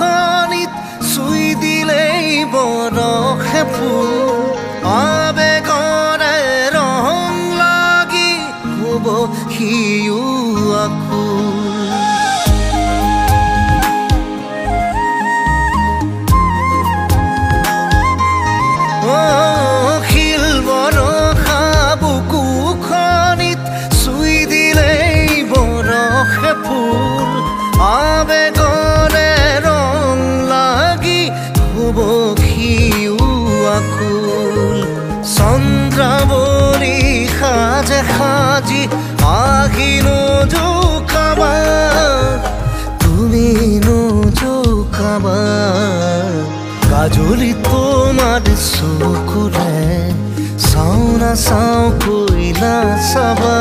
খনিত চুই দিলেই বৰষে ফুল আবেগৰে ৰং লাগি হ'ব সিও আকুল শিল বৰষা বুকু খনিত চুই দিলেই বৰষে ফুল আবেগৰে ৰং লাগি হ'ব সিও আকুল চন্দ্ৰাৱলী সাজে সাজি আহি নজোকাবা তুমি নজোকাবা কাজলি তোমাৰ চকুৰে চাও না চাও কইলা চাবা